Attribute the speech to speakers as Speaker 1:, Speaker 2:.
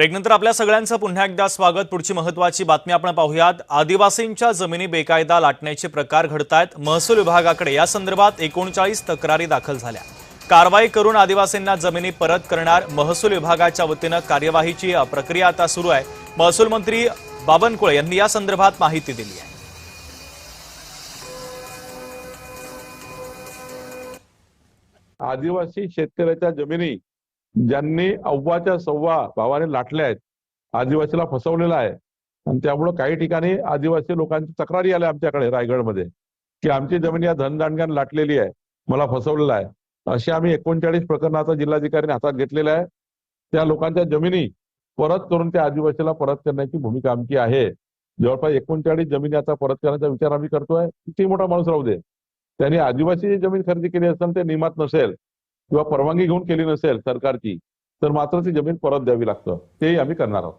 Speaker 1: ब्रेकनंतर आपल्या सगळ्यांचं पुन्हा एकदा स्वागत। पुढची महत्त्वाची बातमी आपण पाहूयात। आदिवासींच्या जमिनी बेकायदा लाटण्याचे प्रकार घडतायत। महसूल विभागाकडे या संदर्भात 39 तक्रारी दाखल झाल्या। कारवाई करून आदिवासींना जमिनी परत करणार महसूल विभागाच्या वतीने कार्यवाहीची प्रक्रिया आता सुरू आहे। महसूल मंत्री बावनकुळे यांनी या संदर्भात माहिती दिली आहे।
Speaker 2: आदिवासी शेतकऱ्याच्या जमिनी ज्यांनी अव्वाच्या सव्वा भावाने लाटल्या आहेत, आदिवासीला फसवलेला आहे आणि त्यामुळे काही ठिकाणी आदिवासी लोकांची तक्रारी आल्या आमच्याकडे रायगडमध्ये की आमची जमीन या धनदांडग्याने लाटलेली आहे, मला फसवलेला आहे। अशी आम्ही 39 प्रकरण आता जिल्हाधिकाऱ्यांनी हातात घेतलेले आहे। त्या लोकांच्या जमिनी परत करून त्या आदिवासीला परत करण्याची भूमिका आमची आहे। जवळपास 39 जमिनी आता परत करण्याचा विचार आम्ही करतोय। किती मोठा माणूस राहू दे, त्यांनी आदिवासी जमीन खरेदी केली असेल, ते नियमात नसेल किंवा परवानगी घेऊन केली नसेल सरकारची, तर मात्र ती जमीन परत द्यावी लागतं। ते आम्ही करणार आहोत।